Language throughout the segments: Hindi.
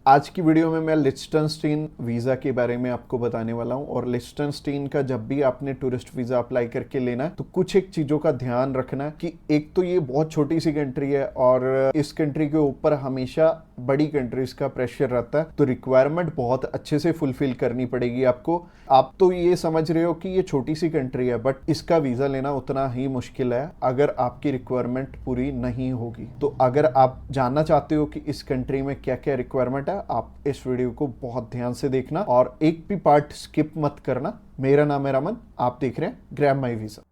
आज की वीडियो में मैं लिechtenstein वीज़ा के बारे में आपको बताने वाला हूं। और लिechtenstein का जब भी आपने टूरिस्ट वीज़ा अप्लाई करके लेना है तो कुछ एक चीज़ों का ध्यान रखना कि एक तो ये बहुत छोटी सी कंट्री है और इस कंट्री के ऊपर हमेशा बड़ी कंट्रीज का प्रेशर रहता है, तो रिक्वायरमेंट बहुत अच्छे से फुलफिल करनी पड़ेगी आपको। आप तो ये समझ रहे हो कि ये छोटी सी कंट्री है, बट इसका वीज़ा लेना उतना ही मुश्किल है अगर आपकी रिक्वायरमेंट पूरी नहीं होगी। तो अगर आप जानना चाहते हो कि इस कंट्री में क्या क्या रिक्वायरमेंट है, आप इस वीडियो को बहुत ध्यान से देखना और एक भी पार्ट स्किप मत करना। मेरा नाम है रमन, आप देख रहे हैं ग्रैब माई वीज़ा।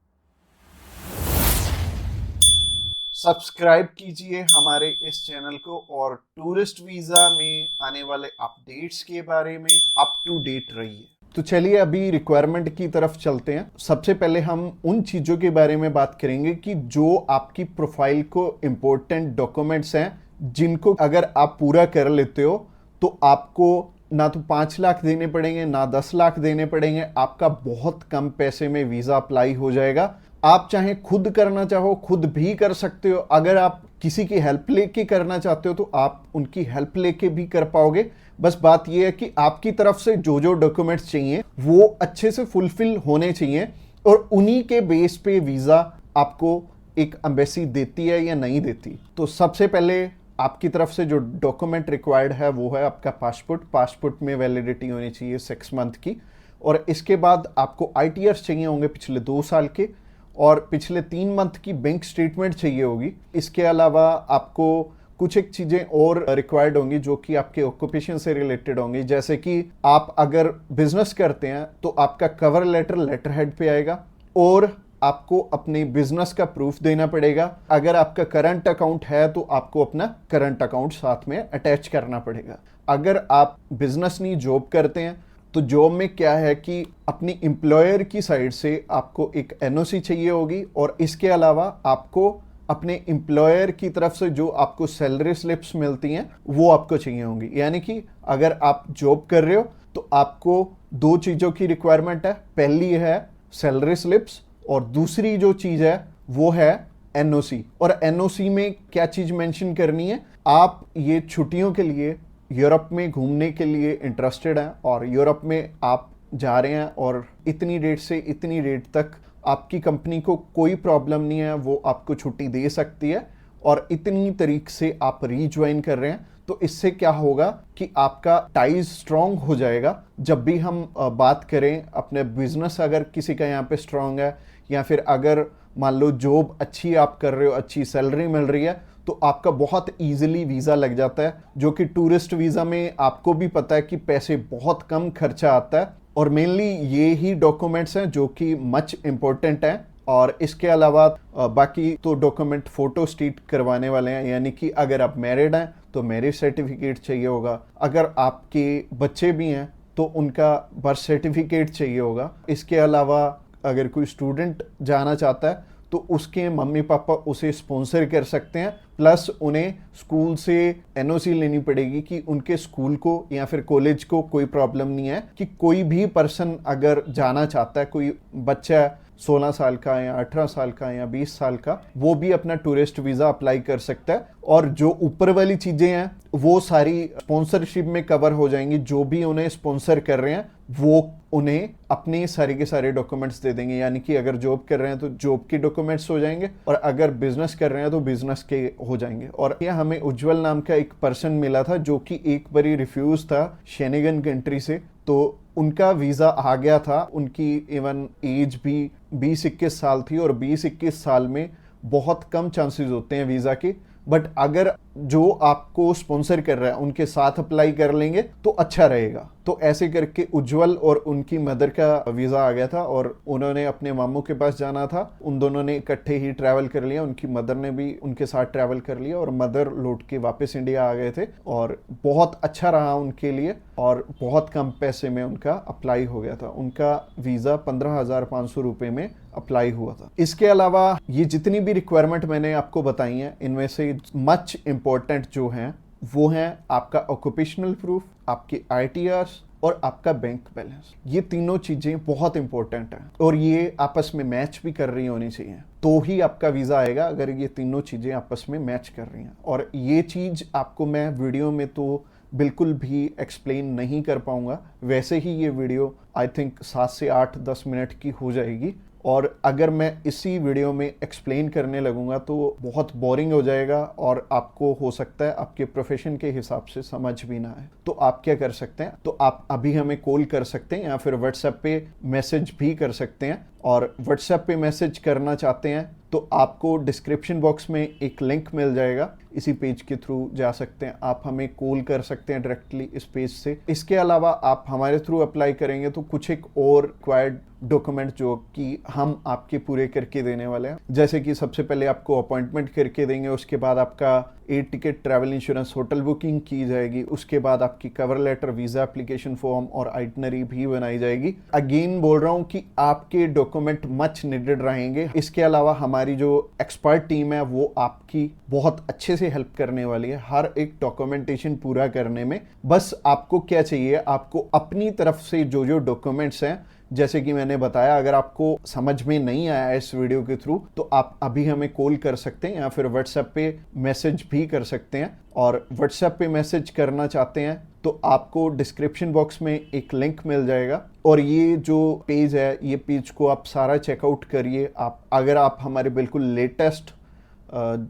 सब्सक्राइब कीजिए हमारे इस चैनल को और टूरिस्ट वीज़ा में आने वाले अपडेट्स के बारे में अप टू डेट रहिए। तो चलिए अभी रिक्वायरमेंट की तरफ चलते हैं। सबसे पहले हम उन चीज़ों के बारे में बात करेंगे कि जो आपकी प्रोफाइल को इम्पोर्टेंट डॉक्यूमेंट्स हैं, जिनको अगर आप पूरा कर लेते हो तो आपको ना तो 5 लाख देने पड़ेंगे ना 10 लाख देने पड़ेंगे, आपका बहुत कम पैसे में वीज़ा अप्लाई हो जाएगा। आप चाहे खुद करना चाहो खुद भी कर सकते हो, अगर आप किसी की हेल्प लेके करना चाहते हो तो आप उनकी हेल्प लेके भी कर पाओगे। बस बात यह है कि आपकी तरफ से जो जो डॉक्यूमेंट्स चाहिए वो अच्छे से फुलफिल होने चाहिए और उन्हीं के बेस पे वीज़ा आपको एक एम्बेसी देती है या नहीं देती। तो सबसे पहले आपकी तरफ से जो डॉक्यूमेंट रिक्वायर्ड है वो है आपका पासपोर्ट में वैलिडिटी होनी चाहिए 6 मंथ की। और इसके बाद आपको ITRs चाहिए होंगे पिछले 2 साल के, और पिछले 3 मंथ की बैंक स्टेटमेंट चाहिए होगी। इसके अलावा आपको कुछ एक चीज़ें और रिक्वायर्ड होंगी जो कि आपके ऑक्यूपेशन से रिलेटेड होंगी, जैसे कि आप अगर बिजनेस करते हैं तो आपका कवर लेटर हेड पे आएगा और आपको अपने बिजनेस का प्रूफ देना पड़ेगा। अगर आपका करंट अकाउंट है तो आपको अपना करंट अकाउंट साथ में अटैच करना पड़ेगा। अगर आप बिजनेस नहीं जॉब करते हैं तो जॉब में क्या है कि अपनी एम्प्लॉयर की साइड से आपको एक NOC चाहिए होगी और इसके अलावा आपको अपने एम्प्लॉयर की तरफ से जो आपको सैलरी स्लिप्स मिलती हैं वो आपको चाहिए होंगी। यानी कि अगर आप जॉब कर रहे हो तो आपको 2 चीज़ों की रिक्वायरमेंट है। पहली है सैलरी स्लिप्स और दूसरी जो चीज़ है वो है NOC। और NOC में क्या चीज़ मेंशन करनी है, आप ये छुट्टियों के लिए यूरोप में घूमने के लिए इंटरेस्टेड हैं और यूरोप में आप जा रहे हैं और इतनी डेट से इतनी डेट तक आपकी कंपनी को कोई प्रॉब्लम नहीं है, वो आपको छुट्टी दे सकती है और इतनी तारीख से आप रीज्वाइन कर रहे हैं। तो इससे क्या होगा कि आपका टाइज स्ट्रांग हो जाएगा। जब भी हम बात करें अपने बिजनेस, अगर किसी का यहाँ पे स्ट्रांग है या फिर अगर मान लो जॉब अच्छी आप कर रहे हो, अच्छी सैलरी मिल रही है, तो आपका बहुत इजीली वीज़ा लग जाता है। जो कि टूरिस्ट वीज़ा में आपको भी पता है कि पैसे बहुत कम खर्चा आता है और मेनली ये ही डॉक्यूमेंट्स हैं जो कि मच इम्पोर्टेंट हैं। और इसके अलावा बाकी तो डॉक्यूमेंट फोटो स्टेट करवाने वाले हैं, यानी कि अगर आप मैरिड हैं तो मैरिज सर्टिफिकेट चाहिए होगा, अगर आपके बच्चे भी हैं तो उनका बर्थ सर्टिफिकेट चाहिए होगा। इसके अलावा अगर कोई स्टूडेंट जाना चाहता है तो उसके मम्मी पापा उसे स्पॉन्सर कर सकते हैं, प्लस उन्हें स्कूल से NOC लेनी पड़ेगी कि उनके स्कूल को या फिर कॉलेज को कोई प्रॉब्लम नहीं है कि कोई भी पर्सन अगर जाना चाहता है, कोई बच्चा 16 साल का या 18 साल का या 20 साल का, वो भी अपना टूरिस्ट वीज़ा अप्लाई कर सकता है। और जो ऊपर वाली चीज़ें हैं वो सारी स्पॉन्सरशिप में कवर हो जाएंगी। जो भी उन्हें स्पॉन्सर कर रहे हैं वो उन्हें अपने सारे के सारे डॉक्यूमेंट्स दे देंगे, यानी कि अगर जॉब कर रहे हैं तो जॉब के डॉक्यूमेंट्स हो जाएंगे और अगर बिजनेस कर रहे हैं तो बिजनेस के हो जाएंगे। और यह हमें उज्जवल नाम का एक पर्सन मिला था जो कि एक बारी रिफ्यूज था शेनेगन कंट्री से, तो उनका वीज़ा आ गया था। उनकी इवन एज भी 20-21 साल थी और 20-21 साल में बहुत कम चांसेस होते हैं वीज़ा के। बट अगर जो आपको स्पॉन्सर कर रहा है उनके साथ अप्लाई कर लेंगे तो अच्छा रहेगा। तो ऐसे करके उज्जवल और उनकी मदर का वीज़ा आ गया था और उन्होंने अपने मामू के पास जाना था। उन दोनों ने इकट्ठे ही ट्रैवल कर लिया, उनकी मदर ने भी उनके साथ ट्रैवल कर लिया और मदर लौट के वापस इंडिया आ गए थे और बहुत अच्छा रहा उनके लिए और बहुत कम पैसे में उनका अप्लाई हो गया था। उनका वीज़ा 15,500 रुपये में अप्लाई हुआ था। इसके अलावा ये जितनी भी रिक्वायरमेंट मैंने आपको बताई हैं, इनमें से मच इम्पोर्टेंट जो हैं वो हैं आपका ऑक्यूपेशनल प्रूफ, आपके ITRs और आपका बैंक बैलेंस। ये तीनों चीज़ें बहुत इंपॉर्टेंट हैं और ये आपस में मैच भी कर रही होनी चाहिए, तो ही आपका वीज़ा आएगा अगर ये तीनों चीज़ें आपस में मैच कर रही हैं। और ये चीज़ आपको मैं वीडियो में तो बिल्कुल भी एक्सप्लेन नहीं कर पाऊंगा। वैसे ही ये वीडियो आई थिंक 7 से 8-10 मिनट की हो जाएगी, और अगर मैं इसी वीडियो में एक्सप्लेन करने लगूंगा तो बहुत बोरिंग हो जाएगा और आपको हो सकता है आपके प्रोफेशन के हिसाब से समझ भी ना आए। तो आप क्या कर सकते हैं, तो आप अभी हमें कॉल कर सकते हैं या फिर व्हाट्सएप पे मैसेज भी कर सकते हैं। और व्हाट्सएप पे मैसेज करना चाहते हैं तो आपको डिस्क्रिप्शन बॉक्स में एक लिंक मिल जाएगा, इसी पेज के थ्रू जा सकते हैं। आप हमें कॉल कर सकते हैं डायरेक्टली इस पेज से। इसके अलावा आप हमारे थ्रू अप्लाई करेंगे तो कुछ एक और रिक्वायर्ड डॉक्यूमेंट जो कि हम आपके पूरे करके देने वाले हैं, जैसे कि सबसे पहले आपको अपॉइंटमेंट करके देंगे, उसके बाद आपका air ticket, travel insurance, hotel booking की जाएगी, उसके बाद आपकी cover letter, visa application form और आइटनरी भी बनाई जाएगी। अगेन बोल रहा हूं कि आपके डॉक्यूमेंट मच नीडेड रहेंगे। इसके अलावा हमारी जो एक्सपर्ट टीम है वो आपकी बहुत अच्छे से हेल्प करने वाली है हर एक डॉक्यूमेंटेशन पूरा करने में। बस आपको क्या चाहिए, आपको अपनी तरफ से जो जो डॉक्यूमेंट्स हैं, जैसे कि मैंने बताया, अगर आपको समझ में नहीं आया इस वीडियो के थ्रू तो आप अभी हमें कॉल कर सकते हैं या फिर व्हाट्सएप पे मैसेज भी कर सकते हैं। और व्हाट्सएप पे मैसेज करना चाहते हैं तो आपको डिस्क्रिप्शन बॉक्स में एक लिंक मिल जाएगा, और ये जो पेज है, ये पेज को आप सारा चेकआउट करिए। अगर आप हमारे बिल्कुल लेटेस्ट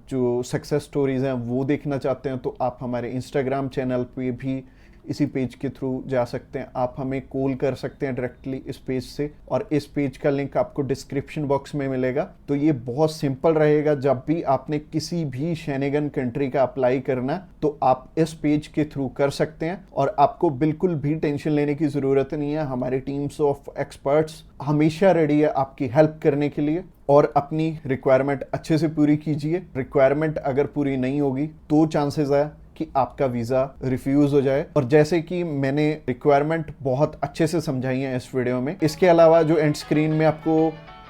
जो सक्सेस स्टोरीज हैं वो देखना चाहते हैं तो आप हमारे इंस्टाग्राम चैनल पे भी इसी पेज के थ्रू जा सकते हैं। आप हमें कॉल कर सकते हैं डायरेक्टली इस पेज से, और इस पेज का लिंक आपको डिस्क्रिप्शन बॉक्स में मिलेगा। तो ये बहुत सिंपल रहेगा। जब भी आपने किसी भी शेनेगन कंट्री का अप्लाई करना तो आप इस पेज के थ्रू कर सकते हैं, और आपको बिल्कुल भी टेंशन लेने की ज़रूरत नहीं है। हमारी टीम्स ऑफ एक्सपर्ट्स हमेशा रेडी है आपकी हेल्प करने के लिए। और अपनी रिक्वायरमेंट अच्छे से पूरी कीजिए। रिक्वायरमेंट अगर पूरी नहीं होगी तो चांसेस है कि आपका वीज़ा रिफ्यूज़ हो जाए। और जैसे कि मैंने रिक्वायरमेंट बहुत अच्छे से समझाई है इस वीडियो में। इसके अलावा जो एंड स्क्रीन में आपको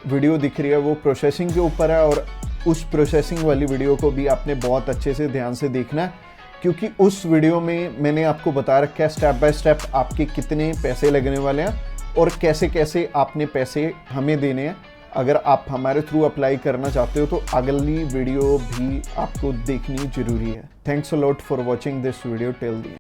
वीडियो दिख रही है वो प्रोसेसिंग के ऊपर है, और उस प्रोसेसिंग वाली वीडियो को भी आपने बहुत अच्छे से ध्यान से देखना है, क्योंकि उस वीडियो में मैंने आपको बता रखा है स्टेप बाय स्टेप आपके कितने पैसे लगने वाले हैं और कैसे कैसे आपने पैसे हमें देने हैं। अगर आप हमारे थ्रू अप्लाई करना चाहते हो तो अगली वीडियो भी आपको देखनी जरूरी है। Thanks a lot for watching this video till the end.